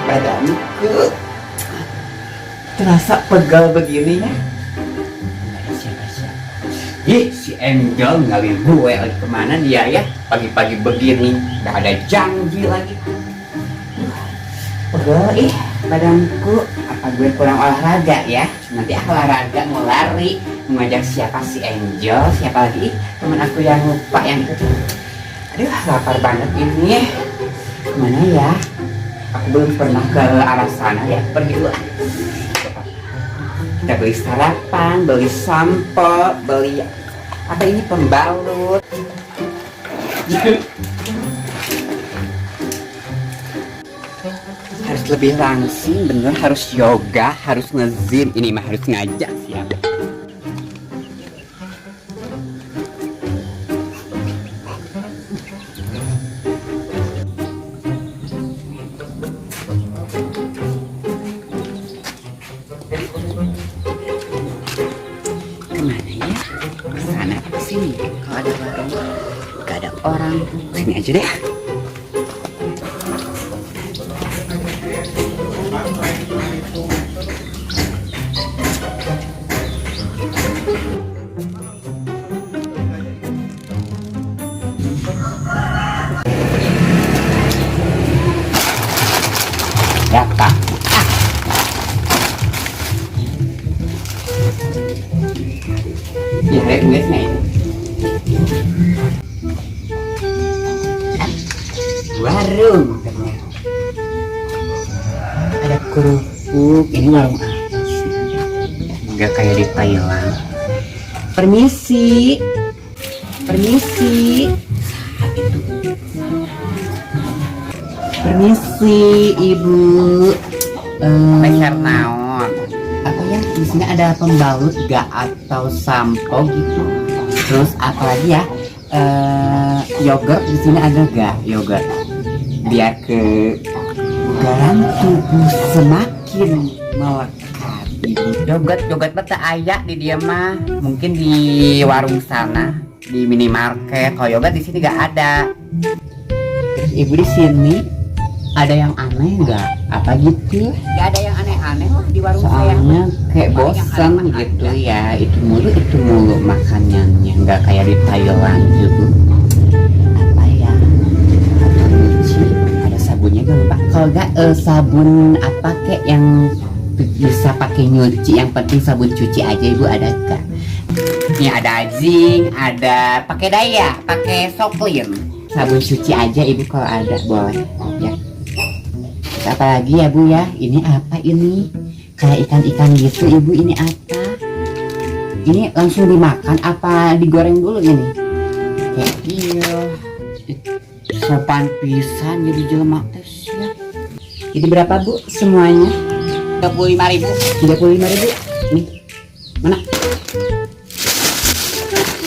Badanku terasa pegal begini ya. Nggak ada siapa-siapa. Ih, si Angel ngalih gue lagi kemana dia ya? Pagi-pagi begini, udah ada janji lagi. Pegel badanku. Apa gue kurang olahraga ya? Nanti aku olahraga mau lari, mau ngajak siapa si Angel, siapa lagi teman aku yang lupa yang itu. Aduh, lapar banget ini. Kemana ya? Aku belum pernah ke arah sana ya. Pergi dulu. Kita beli sarapan, beli sampo, beli apa ini pembalut. Harus lebih langsing, bener harus yoga, harus nge-gym. Ini mah harus ngajak siapa. Kemana ya? Kesana apa sini? Kalau ada warung, gak ada orang, sini aja deh. Ya Pak. Ya requestnya ini. Warung ternyata. Ada kerupuk. Ini warung apa sih? Enggak kayak di Thailand. Permisi. Permisi. Permisi Ibu. Leher naon? Apa ya? Di sini ada pembalut gak atau sampo gitu. Terus apa lagi ya? Yogurt di sini ada gak yogurt? Biar ke garam tubuh semakin melekat. Yogurt mata ayak di dia mah. Mungkin di warung sana, di minimarket. Kalau yogurt di sini gak ada. Terus Ibu di sini ada yang aneh nggak? Apa gitu? Gak ada yang aneh-aneh lah di warung saya. Soalnya kayak bosan gitu ya. Itu mulu makanannya. Nggak kayak di Thailand gitu. Apa ya? Atau nyuci? Ada sabunnya gak lupa. Kalau nggak sabun apa kayak yang bisa pakai nyuci. Yang penting sabun cuci aja Ibu ada nggak? Ini ada zinc, ada pakai daya, pakai soklin. Sabun cuci aja Ibu kalau ada boleh ya. Apa lagi ya Bu ya? Ini apa ini? Kayak ikan-ikan gitu Ibu, ini apa? Ini langsung dimakan apa digoreng dulu ini? Kayak iya. Sopan pisan jadi jelema teh ya. Jadi berapa Bu semuanya? 35.000. 35.000. Nih. Mana?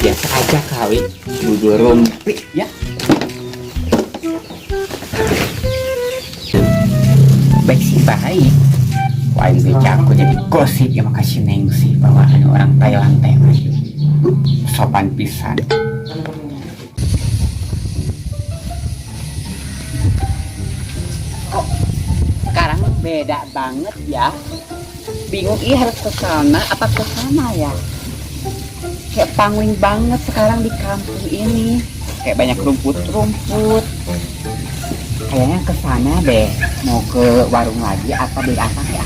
Biasa aja kali. Bubur rumpi ya. Baik sih baik. Wah ini aku jadi gosip ya, makasih Neng sih bahwa ada orang Thailand teh sopan pisan. Kok sekarang beda banget ya? Bingung harus ke sana apa ke sana ya? Kayak pangling banget sekarang di kampung ini. Kayak banyak rumput-rumput. Kayaknya ke sana deh, mau ke warung lagi apa beli apa ya?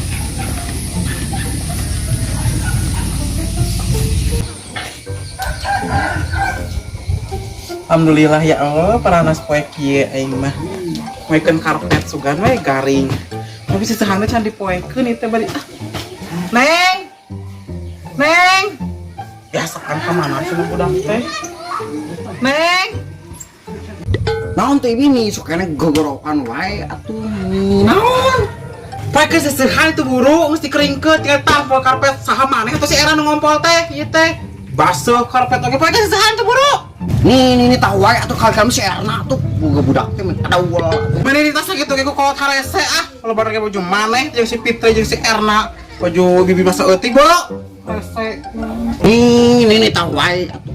Alhamdulillah ya Allah, paranas poe kieu aing mah. Moekeun karpet sugan we garing. Tapi sisahana can dipoekeun ieu teh bari. Neng. Neng. Biasa kan ka mana sih budak teh? Neng. Naon teh ini sukana gogorokan wae atuh. Naon? Poekeun siseuhan itu buru mesti keringkeut tinggal tampol karpet saha maneh atuh si era nu ngompol teh ieu teh. Basuh karpet oge poekeun siseuhan itu buru. Nih tahu wae atuh kamu si Erna tuh boga budak teh ada ulah. Mana di tas gitu kayak kolot harese ah. Kalau barang kayak baju maneh jeung si Fitri jeung si Erna baju bibi masa eutik boro. Harese. Nih tahu wae atuh.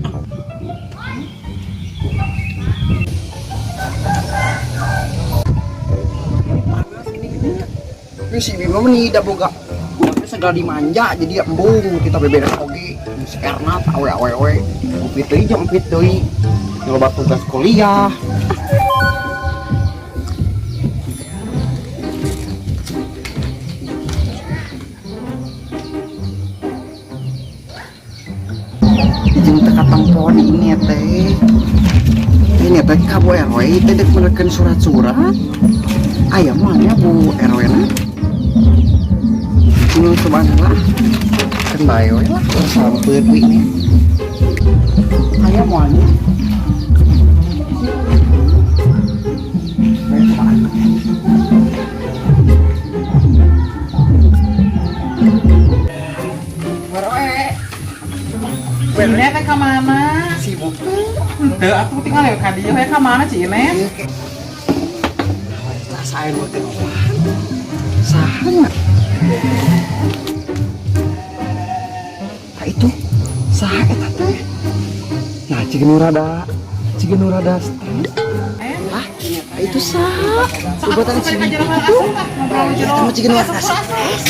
tapi si Bima menida boga tapi segala dimanja jadi embung kita beberes oge karena awe empit deui jeung empit deui nyoba tugas kuliah. Jeung teu katampoan ini teh ka Bu RW teh dek menekeun surat-surat aya mah nya Bu RW na nu subhanallah kan bae we lah sampeut wi nya aya mah nya Benernya teh kemana? sibuk Henteu, aku tinggal ya ka dieu we ka mana Ci Ines? rasain buat saha itu saha eta teh nah cigen rada stres ah itu saha obatan si itu kamu cigen rada stres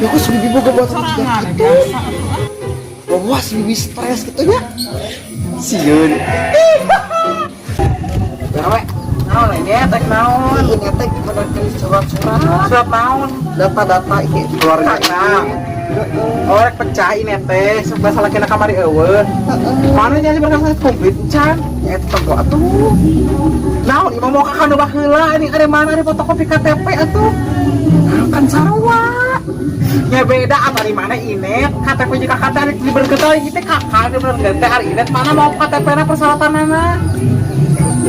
aku sudah dibuka buat bahwa si bibi stres gitu ya siun Gawe. Naon ini tek naon? ini teh menekan surat-surat Surat naon? data-data ini keluarga Nah. Oh, rek pecah ini teh, sebelah salah kena kamari eueuh. Mana nya berkasa komplit can? eta kok atuh Naon imah mau ka kana baheula ini ada mana ada fotokopi KTP atuh? kan sarua Ya beda apa di mana ini KTP jika KTP dibergetal itu kakak dibergetal hari ini mana mau KTP na persyaratanana?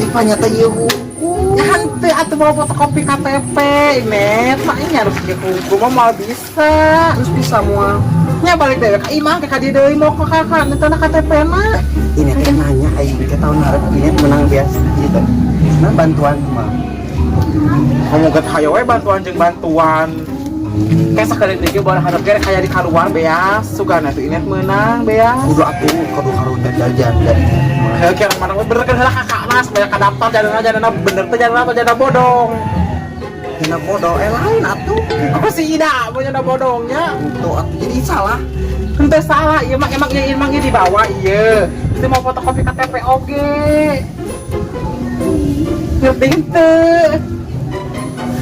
Ipanya teh ieu hukum Ya henteu atuh mau fotokopi KTP ini, makanya harus dihukum mah mau bisa. terus bisa mual Nya balik dewe ka imah ke kadi deui mau ke kakak netana KTP na. ini teh nanya aing ke tahun harap ini menang biasa gitu nah bantuan mah Kamu get hayo we bantuan jeung bantuan. Kayak sekali deui boleh hadap ge kayak di kaluar beas, sugana tuh ini menang beas. kudu atuh kudu karunya jajan dari Heuh kira mana bener kan heula kakak nas banyak kadaftar jadana bener teh jadana atau jadana bodong. kena bodoh lain atuh Apa sih Ida punya bodongnya? tuh atuh jadi salah Henteu salah, ieu mah emang ieu dibawa ieu. Teu mau fotokopi KTP oge. Ngerti henteu?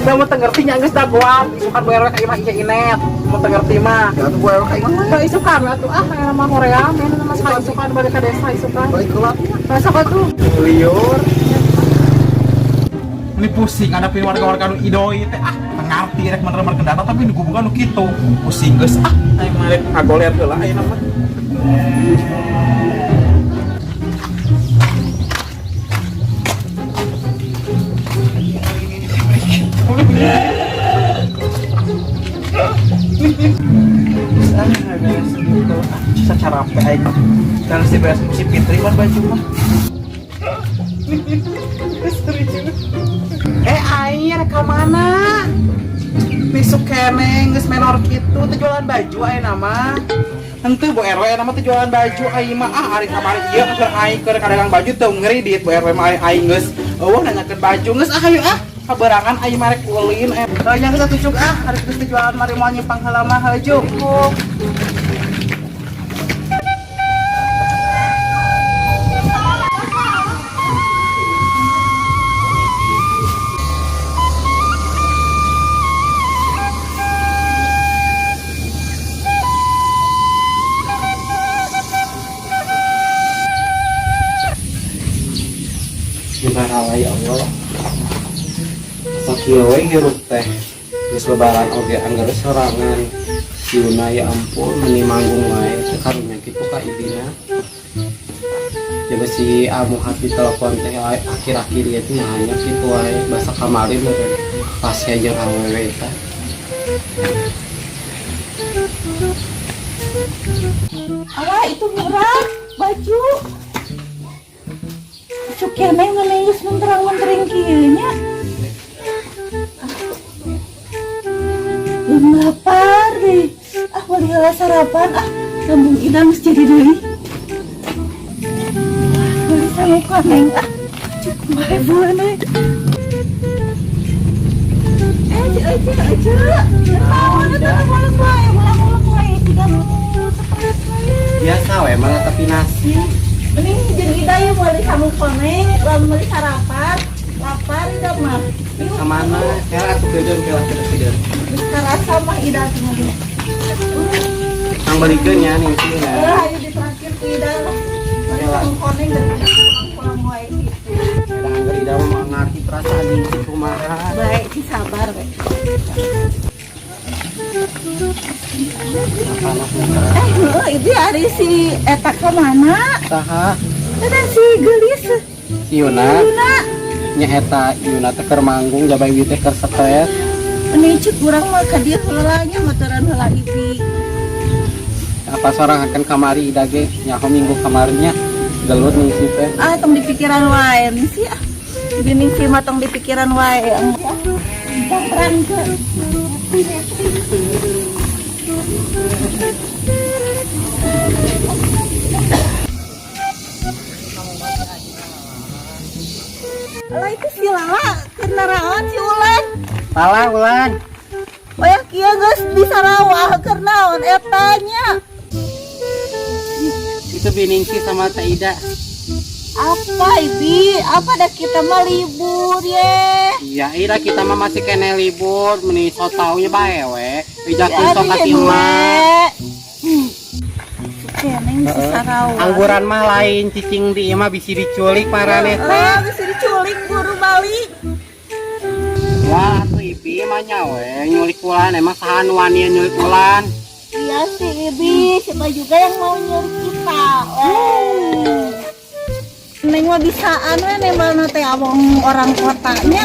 Da mau ngerti nya geus da goat, isukan bae ka imah ieu inet. Mau ngerti mah. ya atuh gue kayak mana Nah, isukan atuh aya mah Korea, men mah sekali isukan balik ka desa isukan. balik keluar Masa atuh liur. Ini pusing ngadapin warga-warga nu idoi teh ngarti rek menerima kendata tapi nu gubungan nu kitu pusing geus aing mah rek kagoler heula ayeuna mah secara apa aing kalau si beres musim fitri kan baju mah air ke mana? Besok kene geus menor kitu teh jualan baju aya nama. Henteu Bu RW nama teh jualan baju aing mah ari kamari ieu keur aing keur kadagang baju teu ngeureudit Bu RW mah aing geus eueuh nanyakeun baju geus hayu kaberangan aing mah rek ulin nya geus tujuk ari geus jualan mari moal nyimpang heula mah heujuk. Gimana ya Allah sakieu we hirup teh geus lebaran oge anggar sorangan siuna ya ampun meni manggung wae teh karunya kitu ka ibina coba si amu hati telepon teh akhir-akhir ieu teh hanya kitu wae basa kamari meureun pas jeung awewe teh Awak itu murah baju cukirnya ngelengus menterang-mentering kieunya. Belum lapar deh. Beli heula sarapan lambung idam geus jadi deui. Beli samuka neng cukup bae bueun we. Biasa we malah tapi nasi. Ini jeung Ida ya boleh kamu koneng, lamun meuli sarapan, lapar Ida mah. Kemana? Kela atuh beudeur kela beudeur. Karasa mah Ida cuma di. Ang balikeun nya nih sih. Ayo ditraktir ku Ida. Mari kamu koneng dan pulang wae gitu. Angger ida mah ngarti perasaan di kumaha. Baik, si sabar we. Ini hari si eta ke mana? Saha? Ada si gelis. Si Yuna. Yuna. Nya eta Yuna teh keur manggung jabang ieu teh keur stres. Ini cek kurang mah ka dieu heula nya motoran heula ibi. Apa sorang akan kamari ida ge nyaho minggu kamarinya gelut nih sih teh. Ah, tong di pikiran wae nih sih. Gini sih mah tong di pikiran wae. Perang ke. Lah itu si Lala kendaraan si Ulan. Pala Ulan. Wah kieu geus di Sarawak keur naon etanya? Itu Biningsi sama Teh Ida. Apa Ibi? Apa dah kita mah libur ye? Iya, Ida kita mah masih kene libur, meni so taunya bae we. Ijakeun sok ka Timah. Keneng di Sarawak. Angguran mah lain cicing di mah bisi diculik marane teh. Bisa diculik buru balik. Wah, tuh Ibi mah nya we nyulik Ulan, emang saha nu wani nyulik Ulan? Iya sih Ibi, siapa juga yang mau nyulik kita. Neng mah bisaan we nembal teh abang orang kotanya.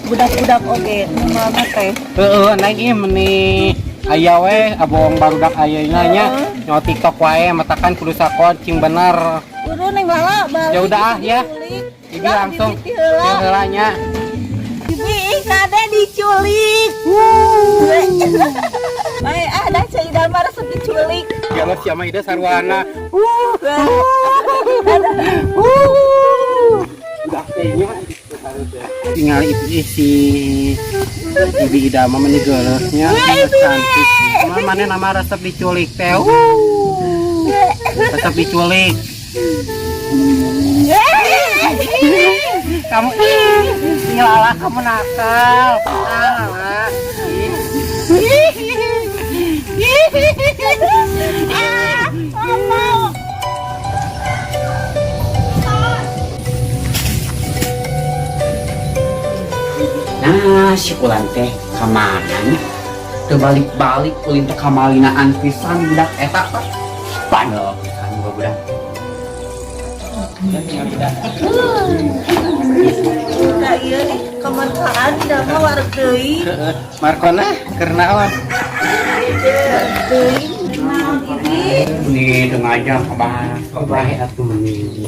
Budak-budak oge nembal teh. Heeh, neng ieu meni aya we abong barudak ayeuna nya nyawa TikTok wae matakan kudu sakon cing bener. Kudu neng Lala balik. Ya udah ah ya. Diculik. Ibi langsung heula. heula nya. Ibi kade diculik. Baik, ada Caidah mah resep diculik. Ya lo siapa ida sarwana. Udah kayaknya tinggal itu si Ibi Ida mah menyegelnya cantik. Mana nama resep diculik teh. Resep diculik. Kamu nyala kamu nakal. Alah. Nah, si Ulan teh kemana nih? Terbalik-balik ulin teh kamalinaan pisan budak eta panel kan budak. Udah iya nih, kemerdekaan tidak mau wareg deui. Markona kernaon? Deui naon Ibi? Ini dengan aja kabah bae atuh ini.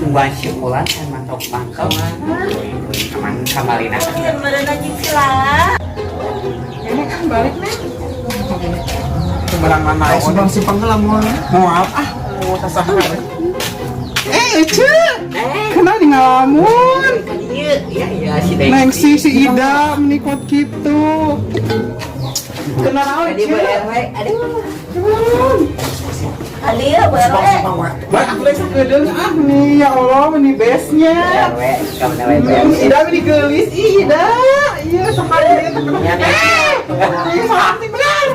Ubah si Ulan sama tok pangkal mah. Kaman kamalina. Yang mereka jeung si Lala. Ini kan balik nih. Sembarang mana? Simpang ngelamun. Maaf ah, mau sasahan. Ece, kenal di ngalamun. Iya si Dek. Neng si Ida menikot gitu. Kenal naon Tadi Ece? RW, aduh. Alia bae. Baik aku lagi kedeung ah nih ya Allah meni base-nya. RW, kamu nawe Ida meni gelis Ida. Iya sekali itu Ya, Nek. Iya cantik benar.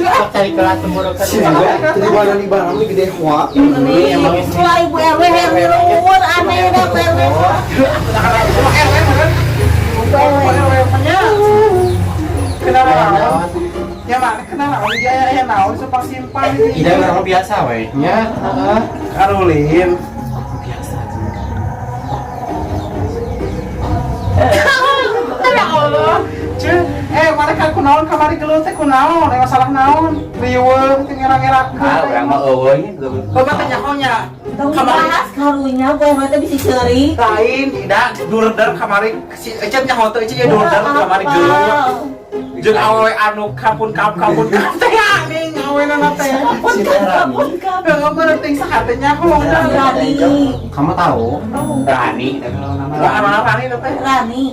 Sok cari kelas temboro kan. Jadi mana nih barang ini gede hua. Ini mulai ibu RW yang luar aneh dah RW. Kenapa naon? Ya mana kenapa naon dia ya naon sepang simpan ini. Ida orang biasa we. Nya, heeh. Karulin. Ya Allah. Cek mana kan kunaon kamari gelut teh kunaon, masalah naon? Riweuh teh ngira-ngira. Urang mah eueuy nya. Coba tanya nya. Kamari karunya gue mah teh bisa ceuri. Lain tidak durder kamari si Ecet nyaho teh Ecet durder kamari gelut. Jeung awewe anu kampun teh ning awewe teh. Si teh Rani. Heeh, berarti sahatnya hong. Rani. Kamu tahu? Rani kalau nama Wah, mana Rani teh? Rani.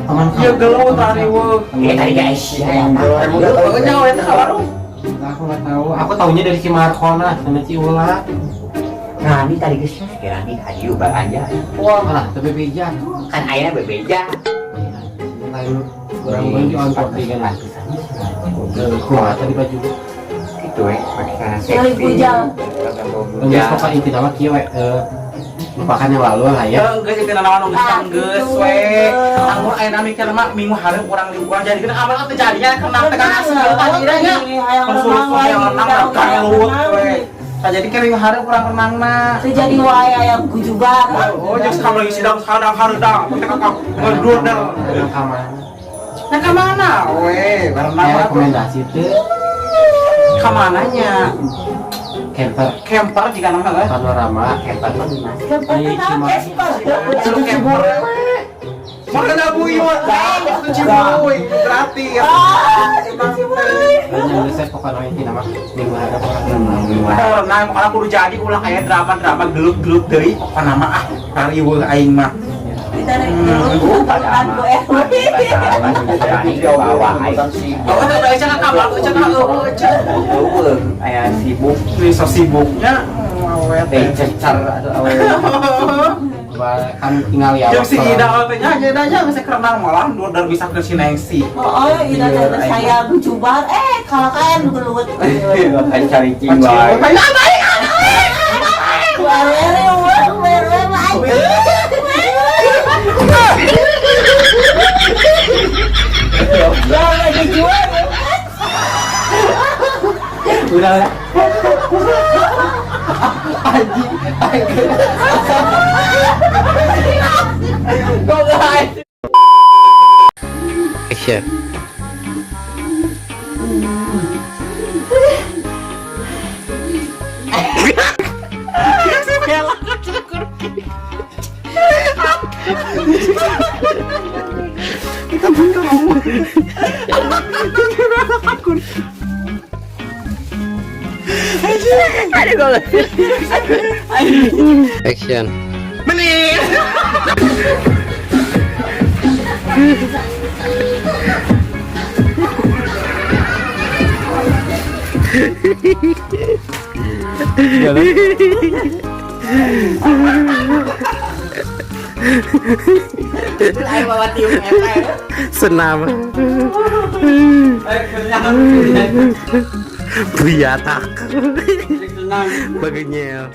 Teman Ieu gelut tadi weuh. tadi guys ya. Pokoknya awewe teh kawarung. Aku nggak tahu. Aku taunya dari si Markona sama si Ula. Rani tadi guys, Rani tadi ubah aja. Wah, lah, tapi beja. Kan ayeuna bebeja. Lain orang beli on top di kan. Keluar tadi baju. Itu pakai cara Kali bujal. Geus pokoknya inti nama kieu lupakan yang lalu lah ya. Geus itu naon nu geus geus we. Amun ayeuna mikir mah minggu hareup urang liburan jadi kena amal teh jadinya kenang teh kana sih tadi nya. Konsulsi yang nang kalut we. Jadi kan minggu hareup urang renangna. Terjadi wae aya gujuban. Oh, jeung sakali sidang sadang hareudang teh kakak ngedur dah. Yang kamar. Nah ka mana we? Berenang Ya, mah rekomendasi itu ka mananya? camper Jika nama panorama camper mah di mana? Kepenting apa sih Pak? Seru camper. Mana ada buyut? Itu cibuy gratis. Hanya saya pokoknya inti nama minggu hari orang Renang orang kudu jadi ulah aya drama gelut-gelut deui pokona mah ah kariweuh aing mah. Ditarik dulu kan gue. Rani bawa aja sih. Oh, teh da cenah kabar cenah Eueuh, aya sibuk bisa sibuknya awewe teh teh. cecar atau awe. kan tinggal ya. Jeung si Ida teh nya geus kerenang malah dur bisa ke si Nengsi. Oh, ida teh saya gujuban kalakayan gelut. Kan cari cingwai. Udah. Action. Action. Menit. Ayo bawa tiup Senam. Buyatak. Bagenya.